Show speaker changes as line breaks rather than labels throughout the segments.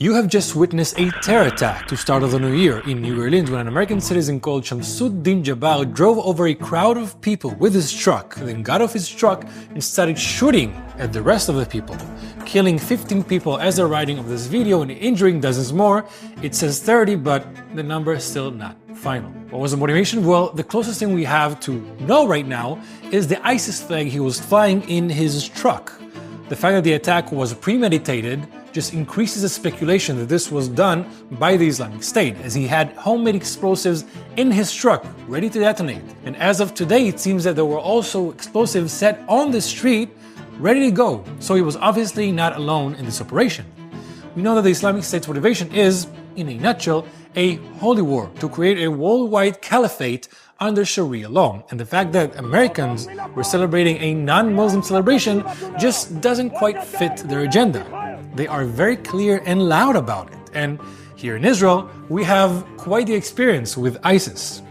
You have just witnessed a terror attack to start of the new year in New Orleans when an American citizen called Shamsuddin Jabbar drove over a crowd of people with his truck, then got off his truck and started shooting at the rest of the people, killing 15 people as they're writing of this video and injuring dozens more. It says 30, but the number is still not final. What was the motivation? Well, the closest thing we have to know right now is the ISIS flag he was flying in his truck. The fact that the attack was premeditated just increases the speculation that this was done by the Islamic State, as he had homemade explosives in his truck ready to detonate. And as of today, it seems that there were also explosives set on the street ready to go. So he was obviously not alone in this operation. We know that the Islamic State's motivation is, in a nutshell, a holy war to create a worldwide caliphate under Sharia law. And the fact that Americans were celebrating a non-Muslim celebration just doesn't quite fit their agenda. They are very clear and loud about it. And here in Israel, we have quite the experience with ISIS.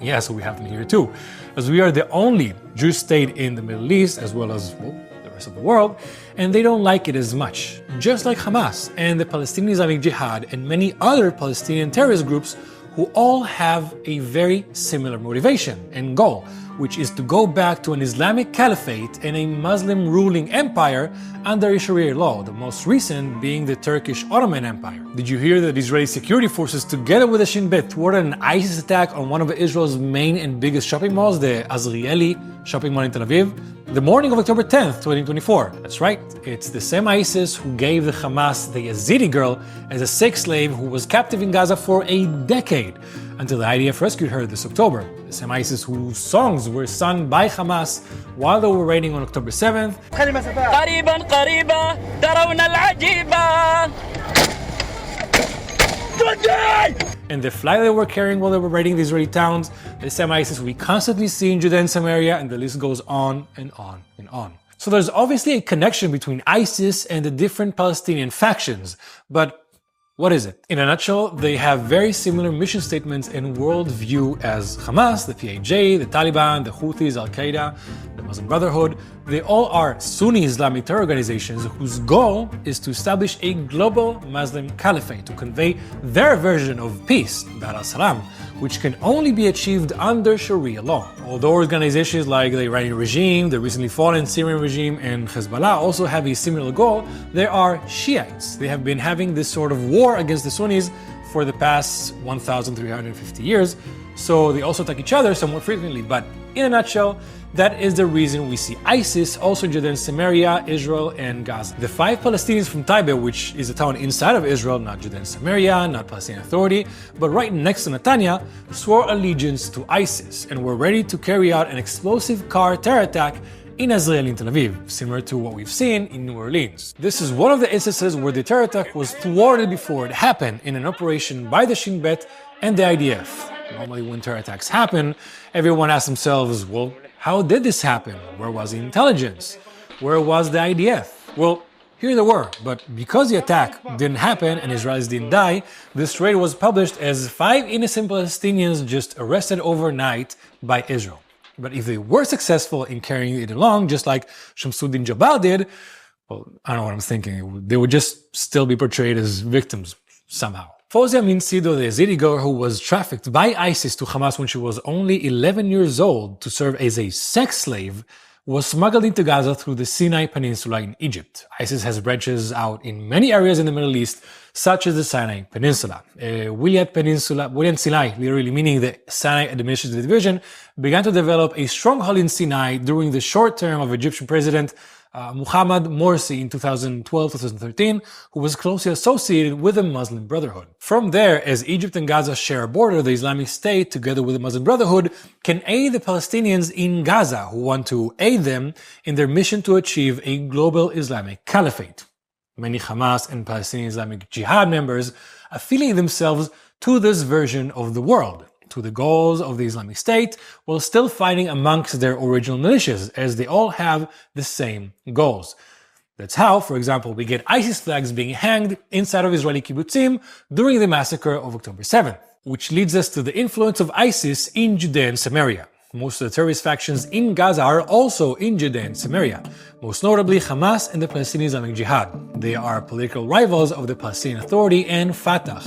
Yes, we have them here too, as we are the only Jewish state in the Middle East, as well as the rest of the world, and they don't like it as much. Just like Hamas and the Palestinian Islamic Jihad and many other Palestinian terrorist groups who all have a very similar motivation and goal, which is to go back to an Islamic Caliphate and a Muslim ruling empire under Sharia law, the most recent being the Turkish Ottoman Empire. Did you hear that Israeli security forces, together with the Shin Bet, thwarted an ISIS attack on one of Israel's main and biggest shopping malls, the Azrieli shopping mall in Tel Aviv, the morning of October 10th, 2024? That's right, it's the same ISIS who gave the Hamas the Yazidi girl as a sex slave who was captive in Gaza for a decade, until the IDF rescued her this October. The same ISIS whose songs were sung by Hamas while they were raiding on October 7th. And the flag they were carrying while they were raiding the Israeli towns, the same ISIS we constantly see in Judea and Samaria, and the list goes on and on and on. So there's obviously a connection between ISIS and the different Palestinian factions, but what is it? In a nutshell, they have very similar mission statements and worldview as Hamas, the PAJ, the Taliban, the Houthis, Al-Qaeda, the Muslim Brotherhood. They all are Sunni Islamic terror organizations whose goal is to establish a global Muslim caliphate to convey their version of peace, Dar al-Salam, which can only be achieved under Sharia law. Although organizations like the Iranian regime, the recently fallen Syrian regime, and Hezbollah also have a similar goal, there are Shiites. They have been having this sort of war against the Sunnis for the past 1,350 years, so they also attack each other somewhat frequently. But in a nutshell, that is the reason we see ISIS also in Judea and Samaria, Israel, and Gaza. The 5 Palestinians from Taiba, which is a town inside of Israel, not Judea and Samaria, not Palestinian Authority, but right next to Netanya, swore allegiance to ISIS and were ready to carry out an explosive car terror attack in Azrieli in Tel Aviv, similar to what we've seen in New Orleans. This is one of the instances where the terror attack was thwarted before it happened in an operation by the Shin Bet and the IDF. Normally when terror attacks happen, everyone asks themselves, well, how did this happen? Where was the intelligence? Where was the IDF? Well, here they were, but because the attack didn't happen and Israelis didn't die, this raid was published as 5 innocent Palestinians just arrested overnight by Israel. But if they were successful in carrying it along, just like Shamsuddin Jabbar did, well, I don't know what I'm thinking, they would just still be portrayed as victims somehow. Fawzia Minsido, the Yazidi girl who was trafficked by ISIS to Hamas when she was only 11 years old to serve as a sex slave, was smuggled into Gaza through the Sinai Peninsula in Egypt. ISIS has branches out in many areas in the Middle East, such as the Sinai Peninsula. Wilayat Sinai, literally meaning the Sinai Administrative Division, began to develop a stronghold in Sinai during the short term of Egyptian President Mohamed Morsi in 2012-2013, who was closely associated with the Muslim Brotherhood. From there, as Egypt and Gaza share a border, the Islamic State, together with the Muslim Brotherhood, can aid the Palestinians in Gaza who want to aid them in their mission to achieve a global Islamic Caliphate. Many Hamas and Palestinian Islamic Jihad members affiliate themselves to this version of the world, to the goals of the Islamic State, while still fighting amongst their original militias, as they all have the same goals. That's how, for example, we get ISIS flags being hanged inside of Israeli kibbutzim during the massacre of October 7th, which leads us to the influence of ISIS in Judea and Samaria. Most of the terrorist factions in Gaza are also in Judea and Samaria, most notably Hamas and the Palestinian Islamic Jihad. They are political rivals of the Palestinian Authority and Fatah,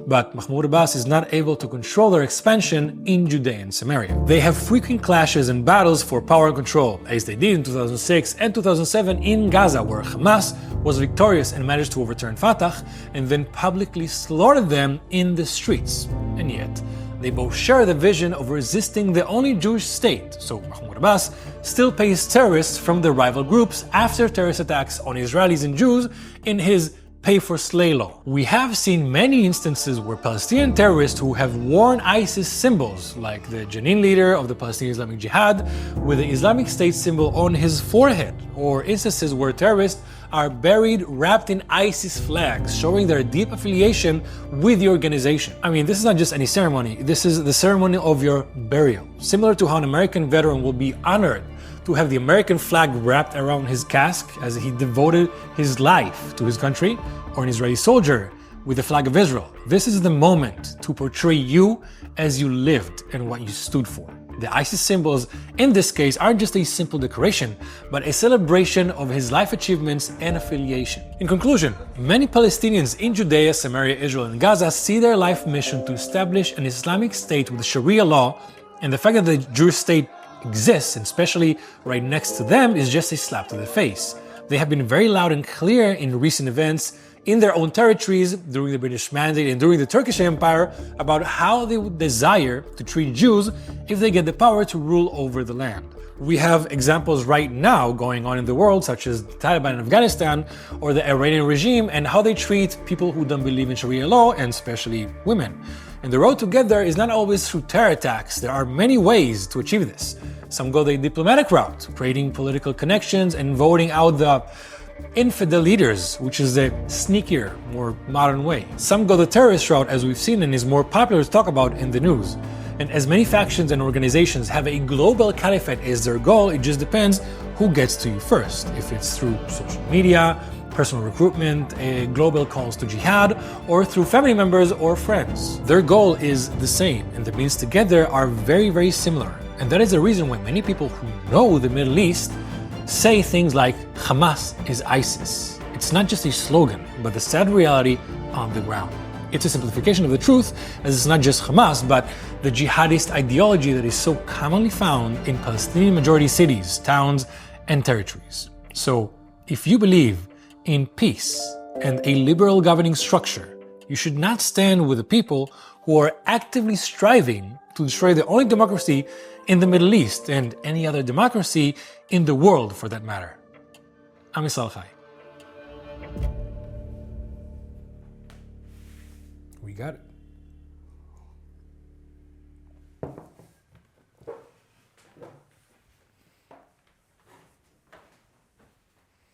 but Mahmoud Abbas is not able to control their expansion in Judea and Samaria. They have frequent clashes and battles for power and control, as they did in 2006 and 2007 in Gaza, where Hamas was victorious and managed to overturn Fatah and then publicly slaughtered them in the streets. And yet, they both share the vision of resisting the only Jewish state, so Mahmoud Abbas still pays terrorists from the rival groups after terrorist attacks on Israelis and Jews in his pay-for-slay law. We have seen many instances where Palestinian terrorists who have worn ISIS symbols, like the Jenin leader of the Palestinian Islamic Jihad with the Islamic State symbol on his forehead, or instances where terrorists are buried wrapped in ISIS flags, showing their deep affiliation with the organization. I mean, this is not just any ceremony, this is the ceremony of your burial. Similar to how an American veteran will be honored to have the American flag wrapped around his casque as he devoted his life to his country, or an Israeli soldier with the flag of Israel. This is the moment to portray you as you lived and what you stood for. The ISIS symbols in this case aren't just a simple decoration, but a celebration of his life achievements and affiliation. In conclusion, many Palestinians in Judea, Samaria, Israel, and Gaza see their life mission to establish an Islamic state with Sharia law, and the fact that the Jewish state exists, and especially right next to them, is just a slap to the face. They have been very loud and clear in recent events in their own territories during the British Mandate and during the Turkish Empire about how they would desire to treat Jews if they get the power to rule over the land. We have examples right now going on in the world, such as the Taliban in Afghanistan or the Iranian regime, and how they treat people who don't believe in Sharia law, and especially women. And the road to get there is not always through terror attacks. There are many ways to achieve this. Some go the diplomatic route, creating political connections and voting out the infidel leaders, which is the sneakier, more modern way. Some go the terrorist route, as we've seen and is more popular to talk about in the news. And as many factions and organizations have a global caliphate as their goal, it just depends who gets to you first. If it's through social media, personal recruitment, global calls to jihad, or through family members or friends. Their goal is the same, and the means to get there are very, very similar. And that is the reason why many people who know the Middle East say things like Hamas is ISIS. It's not just a slogan, but the sad reality on the ground. It's a simplification of the truth, as it's not just Hamas, but the jihadist ideology that is so commonly found in Palestinian majority cities, towns, and territories. So, if you believe in peace and a liberal governing structure, you should not stand with the people who are actively striving to destroy the only democracy in the Middle East and any other democracy in the world, for that matter. I'm Isal Chai. We got it.